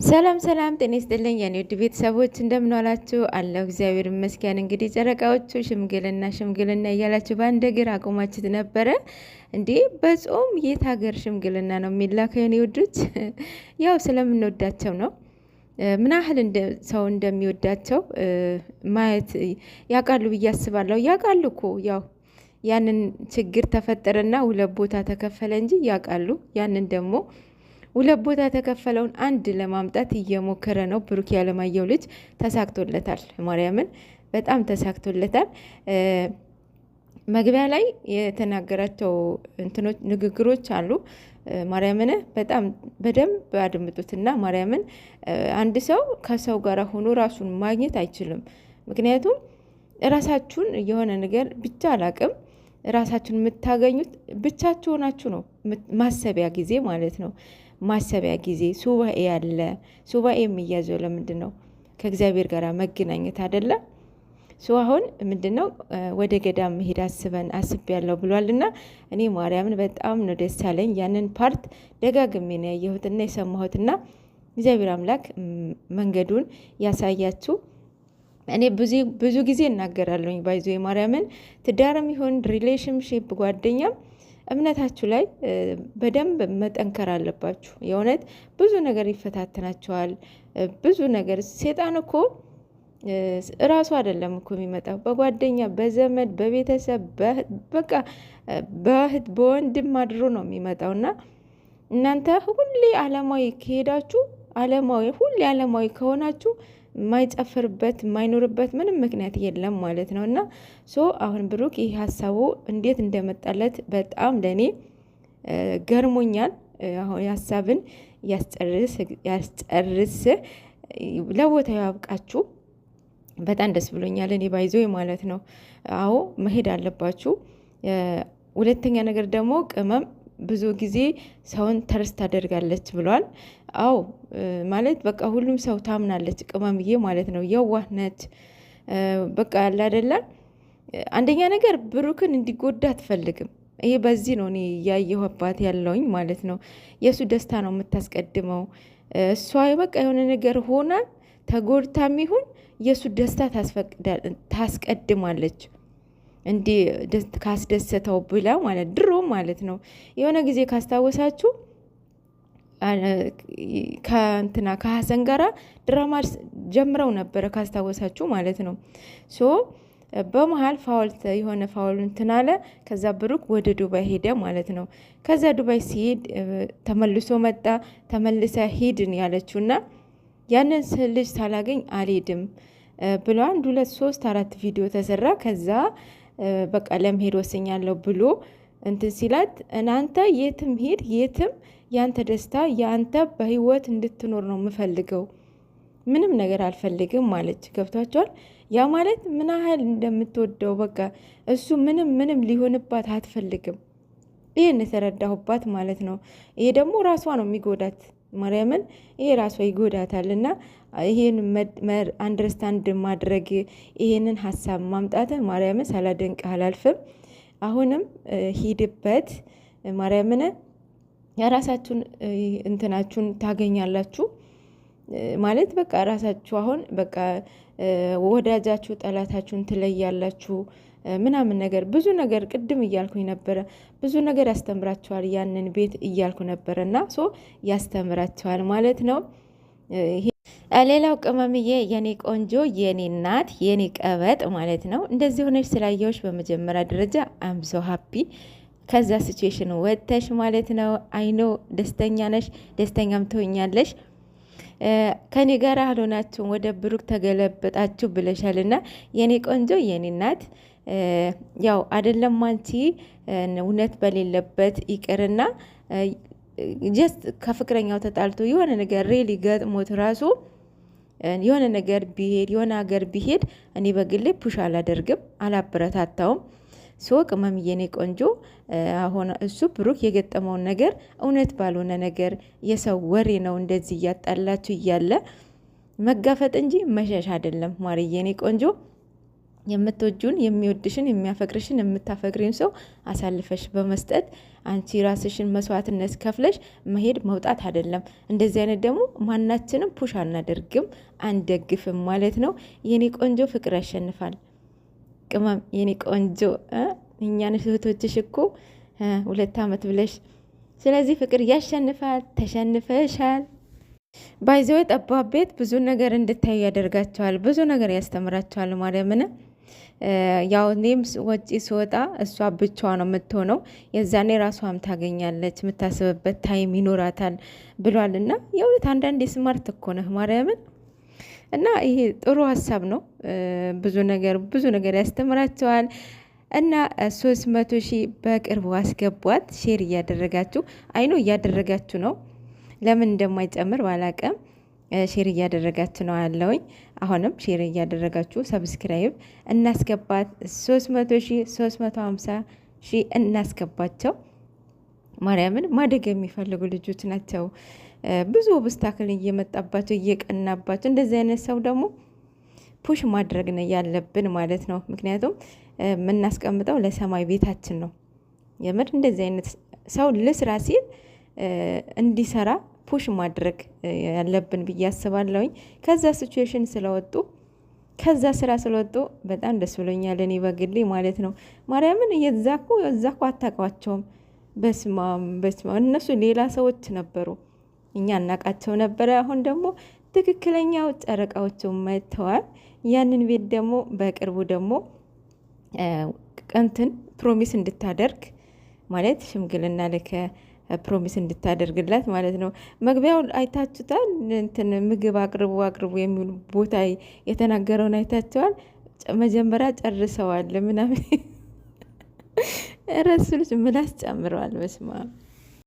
ሰላም ሰላም፣ ጤና ይስጥልኝ የኔ ውድ ቤተሰቦች እንደምን ዋላችሁ? አለሁ እግዚአብሔር ይመስገን። እንግዲህ ጨረቃዎቹ ሽምግልና እያላችሁ በአንድ እግር አቆማችሁት ነበረ እንዴ? በጾም የት ሀገር ሽምግልና ነው የሚላከው? የኔ ውዶች ያው ስለምንወዳቸው ነው። ምን ያህል ሰው እንደሚወዳቸው ማየት ያውቃሉ ብዬ አስባለሁ። ያውቃሉ እኮ ያው ያንን ችግር ተፈጠረና ሁለት ቦታ ተከፈለ እንጂ ያውቃሉ። ያንን ደግሞ ሁለት ቦታ የተከፈለውን አንድ ለማምጣት እየሞከረ ነው። ብሩክ ያለማየሁ ልጅ ተሳክቶለታል። ማርያምን በጣም ተሳክቶለታል። መግቢያ ላይ የተናገራቸው ንግግሮች አሉ። ማርያምን በጣም በደንብ አድምጡትና ማርያምን አንድ ሰው ከሰው ጋር ሆኖ ራሱን ማግኘት አይችልም። ምክንያቱም ራሳችሁን የሆነ ነገር ብቻ አላቅም ራሳችሁን የምታገኙት ብቻችሁ ሆናችሁ ነው። ማሰቢያ ጊዜ ማለት ነው። ማሰቢያ ጊዜ ሱባኤ ያለ ሱባኤ የሚያዘው ለምንድን ነው? ከእግዚአብሔር ጋር መገናኘት አይደለም። አሁን ምንድን ነው ወደ ገዳም መሄድ አስብ ያለው ብሏልና እኔ ማርያምን በጣም ነው ደስ ያለኝ። ያንን ፓርት ደጋግሜ ነው ያየሁትና የሰማሁትና እግዚአብሔር አምላክ መንገዱን ያሳያችሁ። እኔ ብዙ ጊዜ እናገራለሁኝ ባይዞ ማርያምን ትዳርም ይሁን ሪሌሽንሽፕ ጓደኛም እምነታችሁ ላይ በደንብ መጠንከር አለባችሁ። የእውነት ብዙ ነገር ይፈታተናቸዋል። ብዙ ነገር ሴጣን እኮ እራሱ አይደለም እኮ የሚመጣው በጓደኛ በዘመድ በቤተሰብ በቃ በእህት በወንድም አድሮ ነው የሚመጣው። እና እናንተ ሁሌ አለማዊ ከሄዳችሁ ሁሌ አለማዊ ከሆናችሁ የማይጨፍርበት የማይኖርበት ምንም ምክንያት የለም ማለት ነው። እና አሁን ብሩክ ይህ ሀሳቡ እንዴት እንደመጣለት በጣም ለእኔ ገርሞኛል። አሁን ሀሳብን ያስጨርስ ለቦታው ያብቃችሁ። በጣም ደስ ብሎኛል እኔ ባይዞ ማለት ነው። አዎ መሄድ አለባችሁ። ሁለተኛ ነገር ደግሞ ቅመም ብዙ ጊዜ ሰውን ተርስ ታደርጋለች ብሏል። አዎ ማለት በቃ ሁሉም ሰው ታምናለች ቅመምዬ ማለት ነው። የዋህ ነች በቃ ያለ አይደለ። አንደኛ ነገር ብሩክን እንዲጎዳ አትፈልግም። ይሄ በዚህ ነው እኔ እያየሁባት ያለውኝ ማለት ነው። የእሱ ደስታ ነው የምታስቀድመው እሷ። በቃ የሆነ ነገር ሆና ተጎድታም ይሁን የእሱ ደስታ ታስቀድማለች። እንዲህ ካስደሰተው ብላ ማለት ድሮ ማለት ነው። የሆነ ጊዜ ካስታወሳችሁ ከሀሰን ጋራ ድራማ ጀምረው ነበረ ካስታወሳችሁ ማለት ነው። በመሀል የሆነ ፋውል እንትን አለ። ከዛ ብሩክ ወደ ዱባይ ሄደ ማለት ነው። ከዛ ዱባይ ሲሄድ ተመልሶ መጣ። ተመልሰ ሂድን ያለችውና ያንን ልጅ ሳላገኝ አልሄድም ብሎ 1 2 3 4 ቪዲዮ ተሰራ። ከዛ በቃ ለመሄድ ወሰኛለሁ ብሎ እንትን ሲላት እናንተ የትም ሄድ የትም ያንተ ደስታ ያንተ በህይወት እንድትኖር ነው የምፈልገው፣ ምንም ነገር አልፈልግም ማለች። ገብቷቸዋል። ያ ማለት ምን ያህል እንደምትወደው በቃ እሱ ምንም ሊሆንባት አትፈልግም። ይህን የተረዳሁባት ማለት ነው። ይሄ ደግሞ ራሷ ነው የሚጎዳት ማርያምን። ይሄ ራሷ ይጎዳታል። እና ይሄን አንደርስታንድ ማድረግ ይሄንን ሀሳብ ማምጣት ማርያምን ሳላደንቅ አላልፍም። አሁንም ሂድበት ማርያምን። የራሳችሁን እንትናችሁን ታገኛላችሁ ማለት በቃ ራሳችሁ አሁን በቃ ወዳጃችሁ ጠላታችሁን ትለያላችሁ ምናምን ነገር ብዙ ነገር ቅድም እያልኩኝ ነበረ። ብዙ ነገር ያስተምራችኋል ያንን ቤት እያልኩ ነበረ። እና ያስተምራችኋል ማለት ነው። ሌላው ቅመምዬ የኔ ቆንጆ የኔ እናት የኔ ቀበጥ ማለት ነው። እንደዚህ ሆነች ስላየዎች በመጀመሪያ ደረጃ አምሶ ሀፒ ከዛ ሲቹዌሽን ወጥተሽ ማለት ነው። አይኖ ደስተኛ ነሽ፣ ደስተኛም ትሆኛለሽ። ከኔ ጋር አልሆናችሁም ወደ ብሩክ ተገለበጣችሁ ብለሻልና የኔ ቆንጆ የኔ እናት ያው አይደለም አንቺ እውነት በሌለበት ይቅርና ጀስት ከፍቅረኛው ተጣልቶ የሆነ ነገር ሬሊ ገጥሞት ራሱ የሆነ ነገር ቢሄድ የሆነ ሀገር ቢሄድ እኔ በግሌ ፑሽ አላደርግም፣ አላበረታታውም። ቅመም የኔ ቆንጆ አሁን እሱ ብሩክ የገጠመውን ነገር እውነት ባልሆነ ነገር የሰው ወሬ ነው እንደዚህ እያጣላችሁ እያለ መጋፈጥ እንጂ መሸሽ አይደለም። ማርዬ የኔ ቆንጆ የምትወጁን የሚወድሽን የሚያፈቅርሽን የምታፈቅሪን ሰው አሳልፈሽ በመስጠት አንቺ ራስሽን መስዋዕትነት ከፍለሽ መሄድ መውጣት አይደለም። እንደዚህ አይነት ደግሞ ማናችንም ፑሽ አናደርግም አንደግፍም ማለት ነው። የኔ ቆንጆ ፍቅር ያሸንፋል። ቅመም የኔ ቆንጆ እኛን እህቶችሽ እኮ 2 ዓመት ብለሽ፣ ስለዚህ ፍቅር ያሸንፋል። ተሸንፈሻል። ባይዘው ጠባብ ቤት ብዙ ነገር እንድታዩ ያደርጋቸዋል። ብዙ ነገር ያስተምራቸዋል። ማርያምን ያው እኔም ወጪ ስወጣ እሷ ብቻዋ ነው የምትሆነው። የዛኔ ራሷም ታገኛለች፣ የምታስብበት ታይም ይኖራታል ብሏል። እና የእውነት አንዳንዴ ስማርት እኮ ነህ ማርያምን። እና ይሄ ጥሩ ሀሳብ ነው። ብዙ ነገር ያስተምራቸዋል። እና 300 ሺህ በቅርቡ አስገቧት። ሼር እያደረጋችሁ አይኖ እያደረጋችሁ ነው። ለምን እንደማይጨምር ባላቀም ሼር እያደረጋችሁ ነው ያለውኝ። አሁንም ሼር እያደረጋችሁ ሰብስክራይብ እናስገባት። 300 ሺህ 350 ሺህ እናስገባቸው። ማርያምን ማደግ የሚፈልጉ ልጆች ናቸው። ብዙ ኦብስታክል እየመጣባቸው እየቀናባቸው፣ እንደዚህ አይነት ሰው ደግሞ ፑሽ ማድረግ ነው ያለብን ማለት ነው። ምክንያቱም የምናስቀምጠው ለሰማይ ቤታችን ነው። የምር እንደዚህ አይነት ሰው ልስራ ሲል እንዲሰራ ፑሽ ማድረግ ያለብን ብዬ አስባለሁኝ። ከዛ ሲቹዌሽን ስለወጡ ከዛ ስራ ስለወጡ በጣም ደስ ብሎኛል፣ እኔ በግሌ ማለት ነው። ማርያምን እዛኮ አታውቋቸውም። በስማም እነሱ ሌላ ሰዎች ነበሩ፣ እኛ እናውቃቸው ነበረ። አሁን ደግሞ ትክክለኛው ጨረቃዎቹ መጥተዋል። ያንን ቤት ደግሞ በቅርቡ ደግሞ ቀንትን ፕሮሚስ እንድታደርግ ማለት ሽምግልና ልከ ፕሮሚስ እንድታደርግላት ማለት ነው። መግቢያው አይታችሁታል። እንትን ምግብ አቅርቡ የሚሉ ቦታ የተናገረውን አይታችኋል። መጀመሪያ ጨርሰዋል ምናምን ረሱልሽ ምላስ ጨምረዋል። በስማ